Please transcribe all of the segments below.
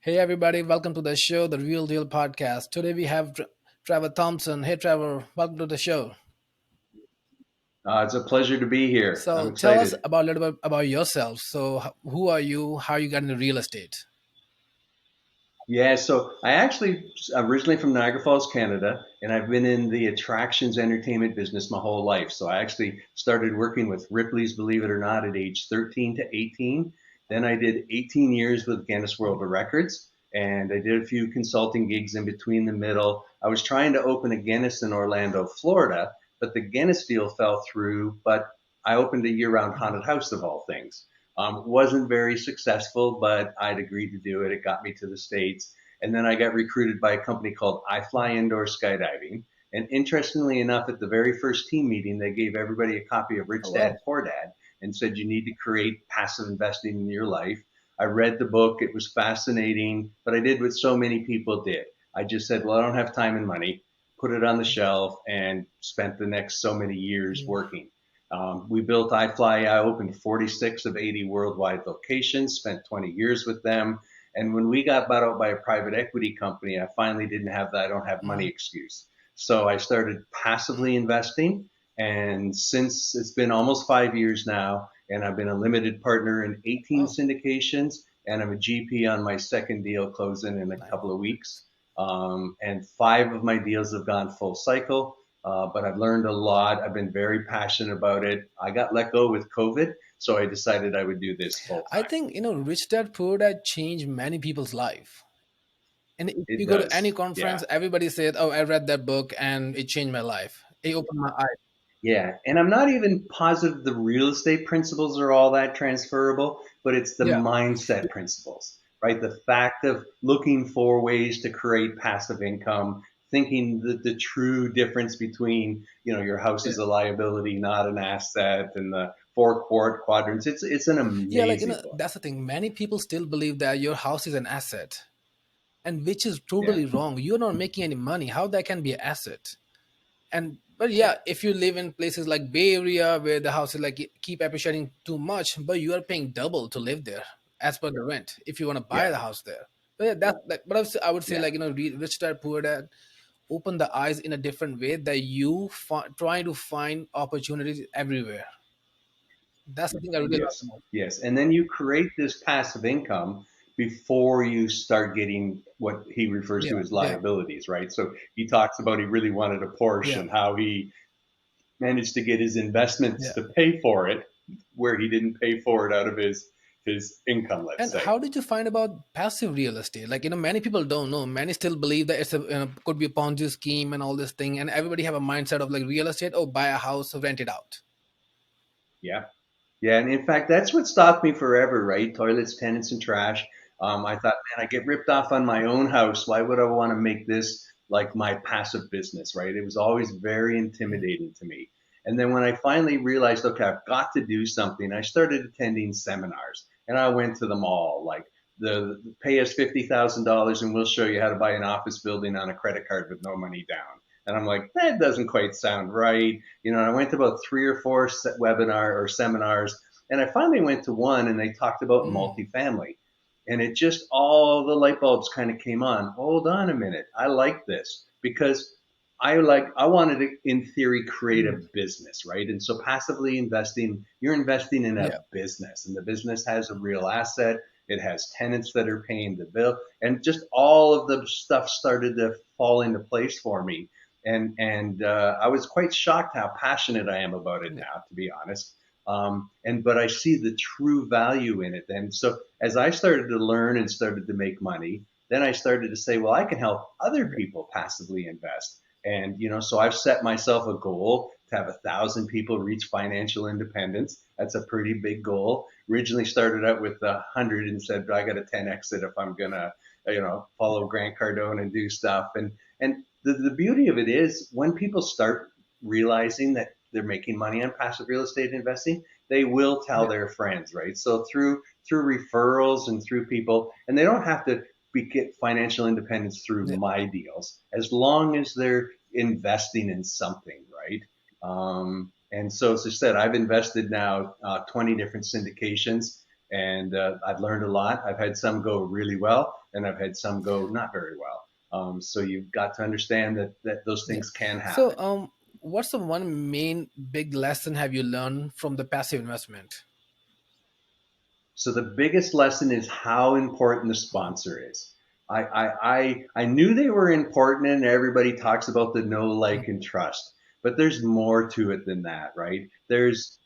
Hey everybody, welcome to the show, the Real Deal podcast. Today we have Trevor Thompson. Hey Trevor, welcome to the show. It's a pleasure to be here. I'm So tell us excited. about a little bit about yourself. So who are you? How you got into real estate? Yeah, so I actually originally from Niagara Falls, Canada, and I've been in the attractions entertainment business my whole life. So I actually started working with Ripley's, believe it or not, at age 13 to 18. Then I did 18 years with Guinness World of Records, and I did a few consulting gigs in between the middle. I was trying to open a Guinness in Orlando, Florida, but the Guinness deal fell through. But I opened a year-round haunted house of all things. Wasn't very successful, but I'd agreed to do it. It got me to the States. And then I got recruited by a company called I Fly Indoor Skydiving. And interestingly enough, at the very first team meeting, they gave everybody a copy of Oh Rich Dad wow. Poor Dad and said, you need to create passive investing in your life. I read the book. It was fascinating, but I did what so many people did. I just said, well, I don't have time and money, put it on the shelf, and spent the next so many years Mm. working. We built iFly. I opened 46 of 80 worldwide locations, spent 20 years with them. And when we got bought out by a private equity company, I finally didn't have the I don't have money Mhm. excuse. So I started passively investing. And since it's been almost 5 years now, and I've been a limited partner in 18 Oh, syndications, and I'm a GP on my second deal closing in a nice. couple of weeks. And five of my deals have gone full cycle. But I've learned a lot. I've been very passionate about it. I got let go with COVID, so I decided I would do this full I time. think Rich Dad Poor Dad changed many people's life. And if It you go to any does. Yeah. conference, everybody said, "Oh, I read that book and it changed my life. It opened my eyes." Yeah. And I'm not even positive the real estate principles are all that transferable, but it's the Yeah, mindset principles, right? The fact of looking for ways to create passive income, thinking that the true difference between, your house yeah. is a liability, not an asset, and the four quadrants. It's an Yeah, amazing book. that's the thing. Many people still believe that your house is an asset, and which is Yeah. totally wrong. You're not making any money. How that can be an asset? And but Yeah. yeah, if you live in places like Bay Area where the houses keep appreciating too much, but you are paying double to live there as per the rent if you want to buy Yeah. the house there. But yeah, that's like, but I would say Yeah. Rich Dad Poor Dad open the eyes in a different way that you trying to find opportunities everywhere. That's the thing I really love the Yes, most. yes. And then you create this passive income before you start getting what he refers Yeah, to as yeah, liabilities, right? So he talks about he really wanted a Porsche yeah. and how he managed to get his Yeah. investments to pay for it, where he didn't pay for it out of his income, let's And say. how did you find about passive real estate? Many people don't know. Many still believe that it's could be a Ponzi scheme and all this thing. And everybody have a mindset of like real estate. Oh, buy a house, rent it out. Yeah. Yeah, and in fact, that's what stopped me forever, right? Toilets, tenants, and trash. I thought, man, I get ripped off on my own house. Why would I want to make this like my passive business, right? It was always very Mhm. intimidating to me. And then when I finally realized, okay, I've got to do something, I started attending seminars, and I went to them all. Like the pay us $50,000 and we'll show you how to buy an office building on a credit card with no money down. And I'm like, that doesn't quite sound right. I went to about three or four webinar or seminars, and I finally went to one, and they talked about Mm. multifamily, and it just all the light bulbs kind of came on. Hold on a minute, I like this because I wanted to, in theory, create a Mm. business, right? And so passively investing, you're investing in Yeah. a business, and the business has a real asset. It has tenants that are paying the bill, and just all of the stuff started to fall into place for me, and I was quite shocked how passionate I am about it Yeah. now, to be honest. And but I see the true value in it. And so as I started to learn and started to make money, then I started to say, well, I can help other people passively invest. And so I've set myself a goal to have 1,000 people reach financial independence. That's a pretty big goal. Originally started out with 100 and said I got a 10 exit if I'm gonna, follow Grant Cardone and do stuff. And the beauty of it is when people start realizing that they're making money on passive real estate investing, they will tell Yeah. their friends, right? So through referrals and through people, and they don't have to get financial independence through Yeah. my deals, as long as they're investing in something, right? And so, as I said, I've invested now 20 different syndications. And I've learned a lot. I've had some go really well, and I've had some go not very well. So you've got to understand that those Yeah. things can So, happen. what's the one main big lesson have you learned from the passive investment? So the biggest lesson is how important the sponsor is. I knew they were important, and everybody talks about the know, like, and trust. But there's more to it than that, right? There's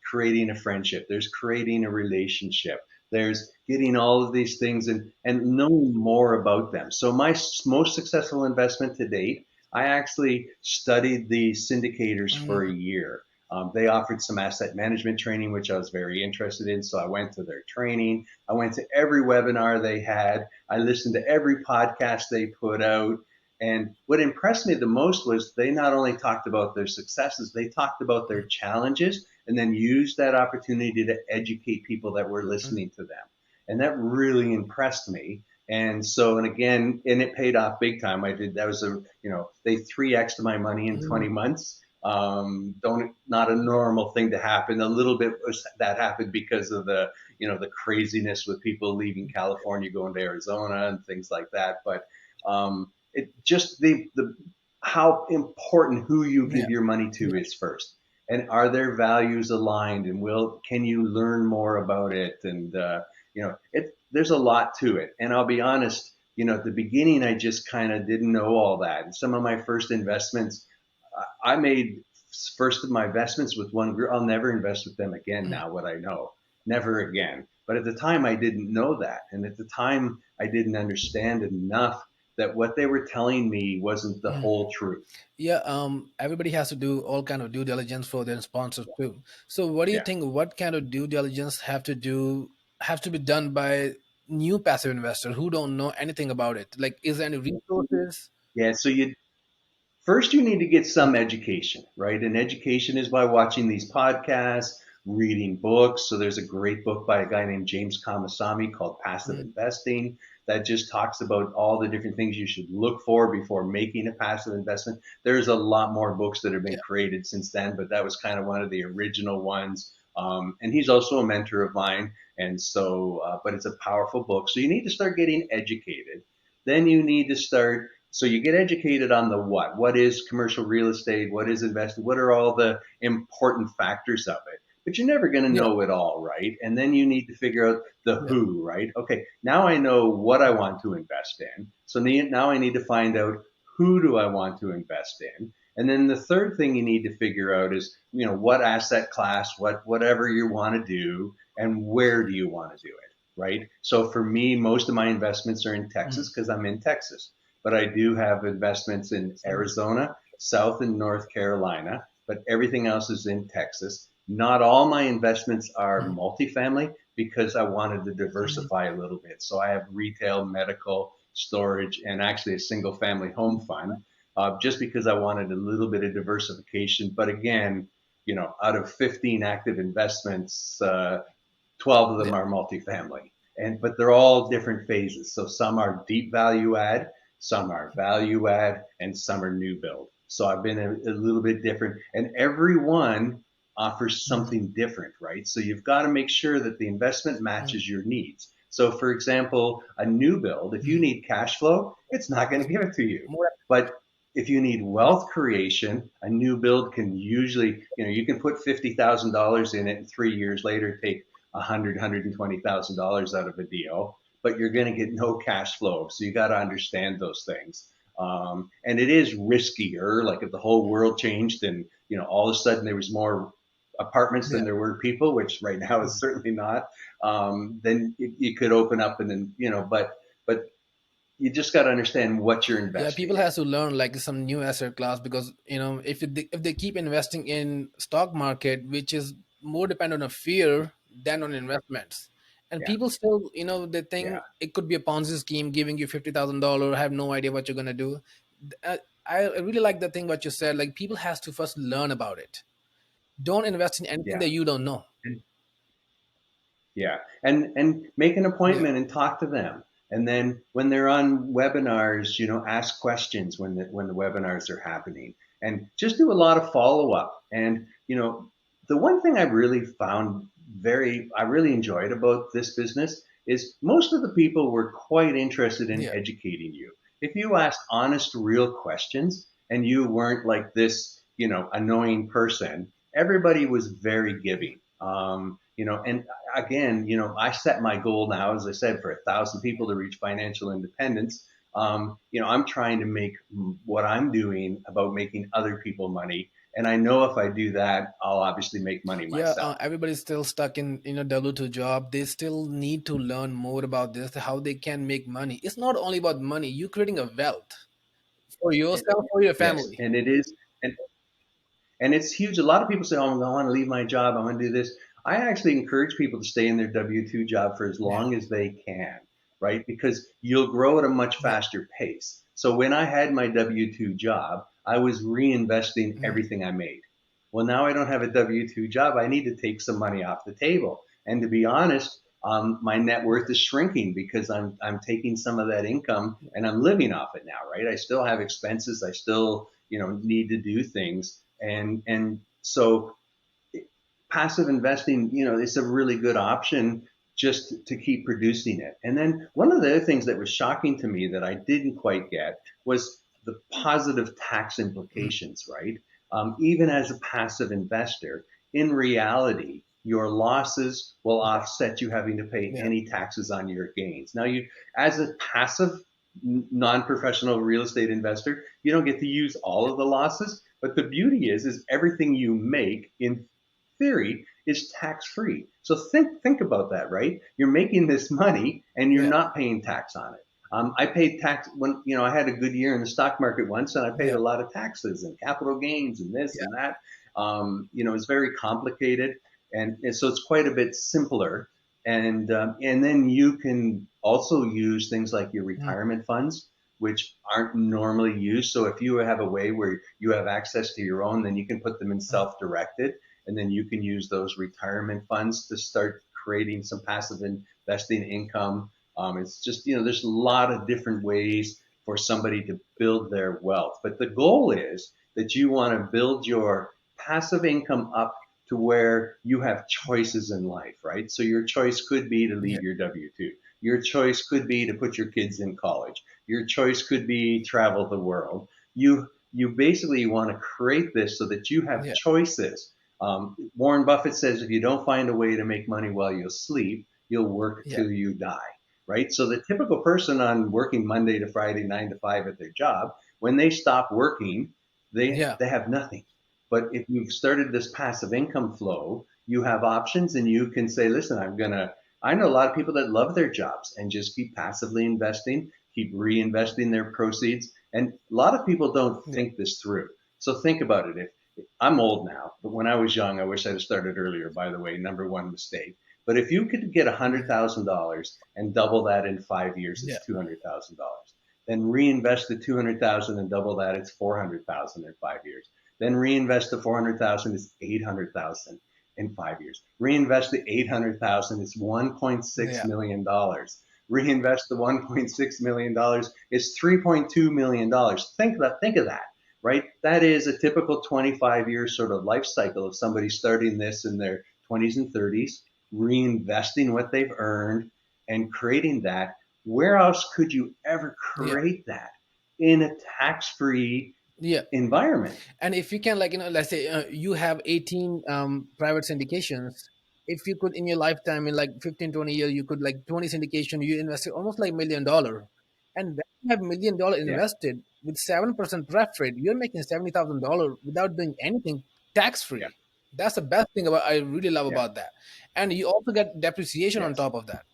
creating a friendship. There's creating a relationship. There's getting all of these things and knowing more about them. So my most successful investment to date, I actually studied the syndicators for a Mm, year. They offered some asset management training, which I was very interested in. So I went to their training. I went to every webinar they had. I listened to every podcast they put out. And what impressed me the most was they not only talked about their successes, they talked about their challenges and then used that opportunity to educate people that were mm, listening to them. And that really impressed me. And so, and again, and it paid off big time. I did, that was they 3X'd my money in 20 mm, months. Don't Not a normal thing to happen. A little bit that happened because of the craziness with people leaving California going to Arizona and things like that. But it just the how important who you yeah. give your money Yeah. to is first, and are their values aligned, and will can you learn more about it? And there's a lot to it. And I'll be honest, at the beginning I just kind of didn't know all that. And some of my first investments I made first of my investments with one group. I'll never invest with them again Mm, now, what I know. Never again. But at the time, I didn't know that. And at the time, I didn't understand enough that what they were telling me wasn't the mm. whole truth. Yeah, everybody has to do all kind of due diligence for their sponsors too. So, what do you Yeah. think? What kind of due diligence have to be done by new passive investor who don't know anything about it? Like, is there any resources? Yeah. So first, you need to get some education, right? And education is by watching these podcasts, reading books. So there's a great book by a guy named James Kamasami called Passive Mm, Investing that just talks about all the different things you should look for before making a passive investment. There's a lot more books that have been yeah. created since then, but that was kind of one of the original ones. And he's also a mentor of mine. And so, but it's a powerful book. So you need to start getting educated. Then you need to start so you get educated on the what. What is commercial real estate? What is investing? What are all the important factors of it? But you're never going to Yeah. know it all, right? And then you need to figure out the Yeah. who, right? Okay, now I know what I want to invest in. So now I need to find out who do I want to invest in. And then the third thing you need to figure out is, what asset class, whatever you want to do, and where do you want to do it, right? So for me, most of my investments are in Mm, Texas because I'm in Texas, but I do have investments in Arizona, South and North Carolina, but everything else is in Texas. Not all my investments are mm, multifamily because I wanted to mm, diversify a little bit. So I have retail, medical, storage, and actually a single family home fund, just because I wanted a little bit of diversification. But again, out of 15 active investments, 12 of them yeah. are multifamily, but they're all different phases. So some are deep value add, some are value add, and some are new build. So I've been a little bit different, and every one offers Mm, something different, right? So you've got to make sure that the investment mm, matches your needs. So for example, a new build, if you mm. need cash flow, it's not going to give it to you. More. But if you need wealth creation, a new build can usually, you can put $50,000 in it and 3 years later take 120,000 dollars out of a deal, but you're going to get no cash flow. So you got to understand those things. And it is riskier. Like if the whole world changed and all of a sudden there was more apartments Yeah. than there were people, which right now is Mm. certainly not. Then you could open up and then but you just got to understand what you're Yeah, people investing in. has to learn like some new asset class because if they keep investing in stock market, which is more dependent on fear than on investments, and Yeah, people still they yeah, think it could be a Ponzi scheme giving you $50,000, have no idea what you're gonna do. Uh, I really like the thing what you said. Like people has to first learn about it. Don't invest in anything yeah. that you don't know. Yeah, and make an Yeah. appointment and talk to them. And then when they're on webinars, ask questions when the webinars are happening, and just do a lot of follow up. And the one thing I've really found I really enjoyed about this business is most of the people were quite interested in Yeah. educating you. If you asked honest, real questions and you weren't like this, annoying person, everybody was very giving. And again, I set my goal now, as I said, for 1,000 people to reach financial independence. I'm trying to make what I'm doing about making other people money. And I know if I do that, I'll obviously make money Yeah, myself. everybody's still stuck in a W-2 job. They still need to learn more about this, how they can make money. It's not only about money. You're creating a wealth for yourself, for your Yes, family. and it is, and it's huge. A lot of people say, "Oh, I want to leave my job. I want to do this." I actually encourage people to stay in their W-2 job for as Yeah, long as they can, right? Because you'll grow at a much yeah, faster pace. So when I had my W-2 job, I was reinvesting mhm, everything I made. Well, now I don't have a W-2 job. I need to take some money off the table. And to be honest, my net worth is shrinking because I'm taking some of that income and I'm living off it now, right? I still have expenses. I still, need to do things, and so passive investing, it's a really good option just to keep producing it. And then one of the other things that was shocking to me that I didn't quite get was the positive tax mhm, implications, right? Even as a passive investor, in reality, your losses will yeah, offset you having to pay yeah, any taxes on your gains. Now, as a passive, non-professional real estate investor, you don't get to use all of the losses. But the beauty is everything you make in theory is tax free. So think about that, right? You're making this money and you're yeah, not paying tax on it. I paid tax when I had a good year in the stock market once, and I paid yeah, a lot of taxes and capital gains and this yeah, and that. It's very complicated, and so it's quite a bit simpler. And then you can also use things like your mhm, retirement funds, which aren't normally used. So if you have a way where you have access to your own, then you can put them in mhm, self-directed, and then you can use those retirement funds to start creating some passive investing income. It's just, there's a lot of different ways for somebody to build their wealth. But the goal is that you want to build your passive income up to where you have choices in life, right? So your choice could be to yeah, leave your W-2. Your choice could be to put your kids in college. Your choice could be travel the world. You basically want to create this so that you have yeah, choices. Warren Buffett says if you don't find a way to make money while you sleep, you'll work yeah, till you die, right? So the typical person on working Monday to Friday, 9 to 5 at their job, when they stop working, they yeah, they have nothing. But if you've started this passive income flow, you have options and you can say, listen, I know a lot of people that love their jobs and just keep passively investing, keep reinvesting their proceeds. And a lot of people don't yeah, think this through. So think about it. If I'm old now, but when I was young, I wish I'd have started earlier, by the way, number one mistake. But if you could get mhm, $100,000 and double that in 5 years, yeah, it's $200,000. Then reinvest the 200,000 and double that, it's 400,000 in 5 years. Then reinvest the 400,000, it's 800,000 in 5 years. Reinvest the 800,000, it's $1.6 yeah, million dollars. Reinvest the $1.6 million dollars, it's $3.2 million dollars. Think of that, right? That is a typical 25-year sort of life cycle of somebody starting this in their 20s and 30s, reinvesting what they've earned and creating that. Where else could you ever yeah, create that in a tax-free yeah. environment? And if you can, like, let's say you have 18 private syndications. If you could in your lifetime, in like 15, 20 years, you could like 20 syndication, you invested almost like $1 million. And when you have $1 million Yeah, invested with 7% pref rate, you're making $70,000 without doing anything, tax yeah, free. That's the best thing about I really love yeah, about that. And you also get depreciation on yes, top of that,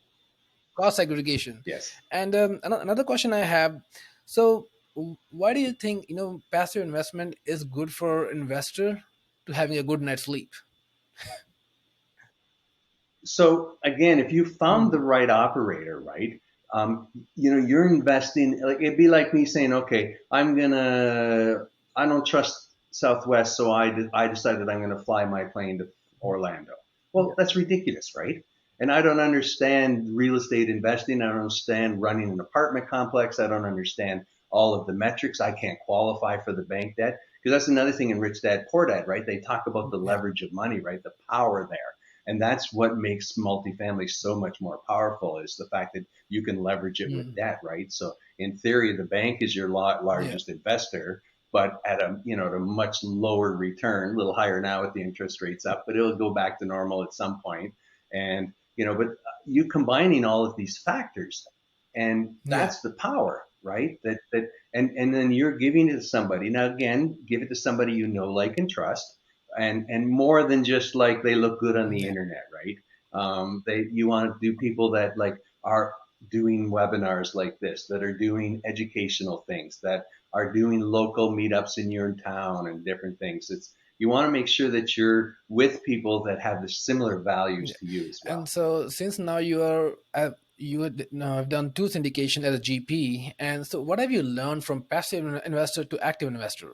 cost segregation. yes. And another question I have, so why do you think passive investment is good for investor to having a good night's sleep? So again, if you found the Mhm. right operator, right, you're investing. Like it'd be like me saying, okay, I don't trust Southwest, so I decided I'm gonna fly my plane to Orlando. Yeah, Well, that's ridiculous, right? And I don't understand real estate investing. I don't understand running an apartment complex. I don't understand all of the metrics. I can't qualify for the bank debt because that's another thing in Rich Dad Poor Dad, right? They talk about the yeah, leverage of money, right? The power there. And that's what makes multifamily so much more powerful, is the fact that you can leverage it with Mm. debt, right? So in theory, the bank is your Yeah. largest investor, but at a, at a much lower return, a little higher now with the interest rates up, but it'll go back to normal at some point. And, but you combining all of these factors, and Yeah. that's the power, right? And then you're giving it to somebody. Now, again, give it to somebody you know, like, and trust, and more than just like they look good on the Yeah. internet, right? You want to do people that like are doing webinars like this, that are doing educational things, that are doing local meetups in your town and different things. You want to make sure that you're with people that have the similar values Yeah. to you as And well. so since now you are now have done two syndication as a GP, and so what have you learned from passive investor to active investor?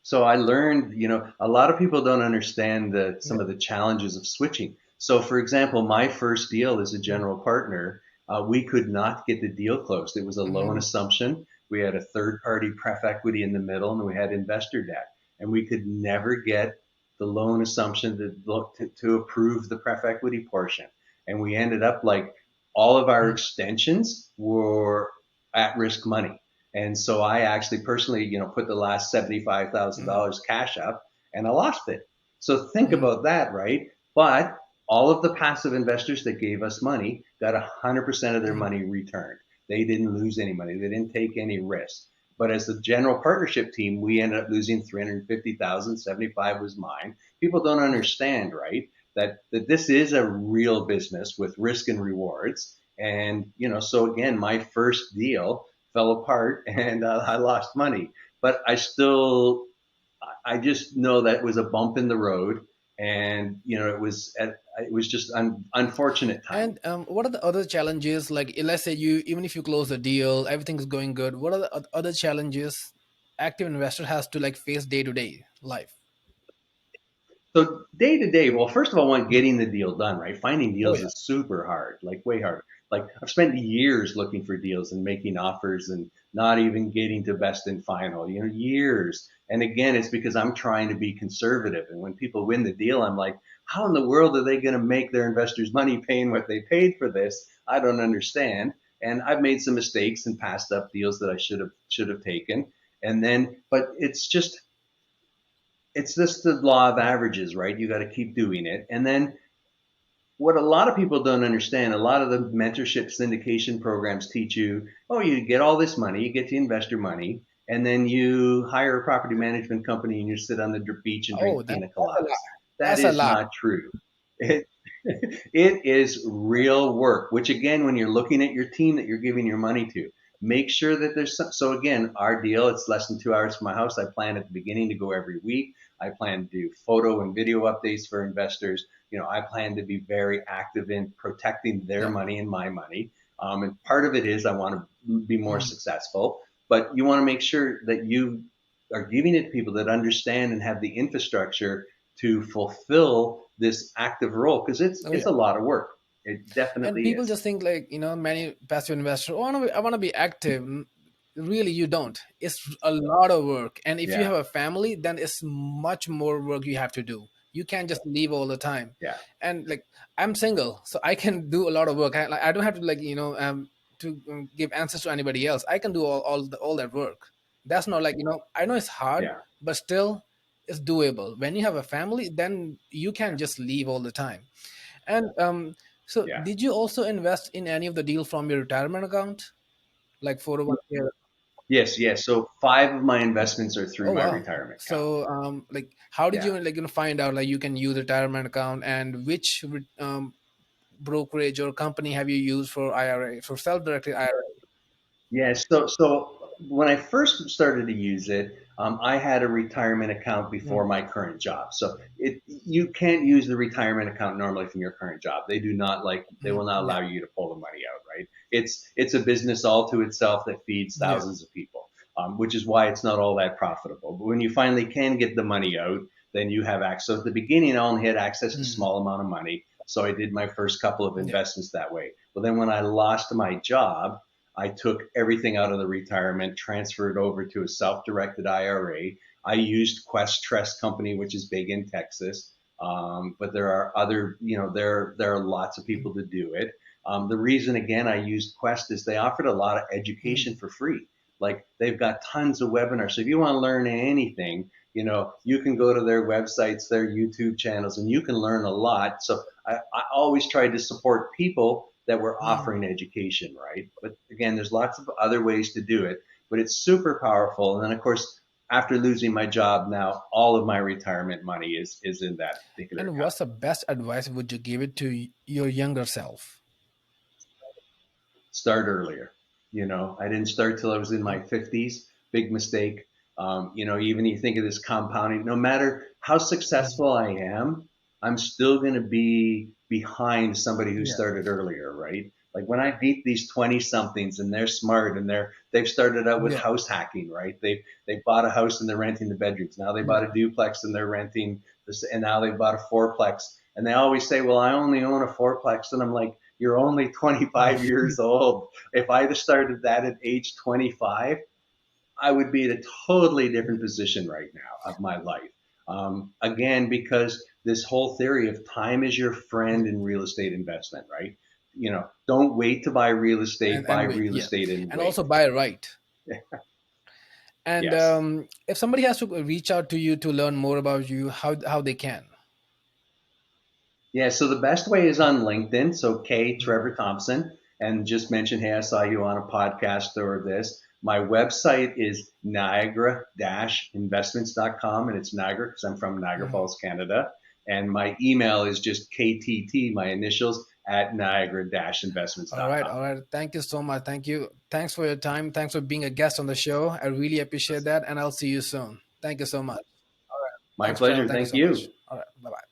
So I learned, a lot of people don't understand Yeah. some of the challenges of switching. So, for example, my first deal as a general partner, we could not get the deal closed. It was a loan Mm-hmm. assumption. We had a third party pref equity in the middle, and we had investor debt. And we could never get the loan assumption to approve the pref equity portion. And we ended up like all of our extensions were at risk money. And so I actually personally, put the last Mm-hmm. $75,000 cash up, and I lost it. So think Mm-hmm. about that, right? But all of the passive investors that gave us money got 100% of their Mm-hmm. money returned. They didn't lose any money. They didn't take any risk. But as the general partnership team, we ended up losing 350,000. 75 was mine. People don't Yeah. understand, right? That this is a real business with risk and rewards. And, so again, my first deal fell apart and I lost money. But I just know that was a bump in the road, and it was just unfortunate timing. And what are the other challenges? Like, let's say you, even if you close the deal, everything's going good. What are the other challenges active investor has to like face day to day life? So day to day, well, first of all, I want getting the deal done, right? Finding Oh deals yeah. is super hard, like way hard. Like I've spent years looking for deals and making offers and not even getting to best and final, years. And again, it's because I'm trying to be conservative. And when people win the deal, I'm like, how in the world are they going to make their investors money paying what they paid for this? I don't understand. And I've made some mistakes and passed up deals that I should have taken. And then, but it's just the law of averages, right? You got to keep doing it. And then what a lot of people don't understand, a lot of the mentorship syndication programs teach you, oh, you get all this money, you get the investor money, and then you hire a property management company and you sit on the beach and Oh, drink pina that's a lot. coladas. That That's a is lot. not true. It, it is real work, which again, when you're looking at your team that you're giving your money to, make sure that there's some. So again, our deal, it's less than 2 hours from my house. I plan at the beginning to go every week. I plan to do photo and video updates for investors. I plan to be very active in protecting their Yeah. money and my money. And part of it is I want to be more Mm. successful, but you want to make sure that you are giving it to people that understand and have the infrastructure to fulfill this active role, because it's Oh it's yeah. a lot of work. It And definitely people is. just think like, many passive investors, oh, I want to be active. Really, you don't. It's a lot of work. And if you Yeah, have a family, then it's much more work you have to do. You can't just leave all the time. yeah, And like, I'm single, so I can do a lot of work. I don't have to like, to give answers to anybody else. I can do all that work. That's not like, I know it's hard, yeah, but still it's doable. When you have a family, then you can just leave all the time. And so, yeah. did you also invest in any of the deal from your retirement account, like 401k? Yes, yes. So 5 of my investments are through Oh my wow! retirement account. So, like, how did Yeah. you like find out like you can use retirement account, and which brokerage or company have you used for IRA, for self-directed IRA? Yeah, so when I first started to use it, I had a retirement account before Mm. my current job. So you can't use the retirement account normally from your current job. They will Mm. not Yeah. allow you to pull the money out, right? It's a business all to itself that feeds Yeah. thousands of people, which is why it's not all that profitable. But when you finally can get the money out, then you have access. So at the beginning, I only had access to a Mm. small amount of money. So I did my first couple of Yeah. investments that way. But then when I lost my job, I took everything out of the retirement, transferred over to a self-directed IRA. I used Quest Trust Company, which is big in Texas. But there are other, there are lots of people to do it. The reason, again, I used Quest is they offered a lot of education Mm. for free. Like they've got tons of webinars. So if you want to learn anything, you can go to their websites, their YouTube channels, and you can learn a lot. So I always tried to support people that were Mm. offering education, right? But again, there's lots of other ways to do it, but it's super powerful. And then, of course, after losing my job now, all of my retirement money is in that particular And account. what's the best advice would you give it to your younger self? Start earlier. I didn't start till I was in Mm. my 50s. Big mistake. Even you think of this compounding, no matter how Mm. successful I am, I'm still going to be behind somebody who Yeah. started earlier, right? Like when I beat these 20 somethings and they're smart and they've started out with Yeah. house hacking, right? They bought a house and they're renting the bedrooms. Now they bought Yeah. a duplex and they're renting this, and now they bought a fourplex. And they always say, well, I only own a fourplex. And I'm like, you're only 25 years old. If I'd have started that at age 25, I would be in a totally different position right now of my life. Again, because this whole theory of time is your friend in real estate investment, right? Don't wait to buy real estate, buy And wait, real yeah, estate and and also wait. buy right. And Yes. if somebody has to reach out to you to learn more about you, how they can? Yeah, so the best way is on LinkedIn. So K Mm. Trevor Thompson, and just mention, hey, I saw you on a podcast or this. My website is Niagara-investments.com, and it's Niagara because I'm from Niagara Mhm. Falls, Canada. And my email is just KTT, my initials, at All right, Niagara-investments.com. all right. Thank you so much. Thank you. Thanks for your time. Thanks for being a guest on the show. I really appreciate that, and I'll see you soon. Thank you so much. All right. My Thanks, Trevor. pleasure. Thank you Thank so much. you. All right. Bye bye.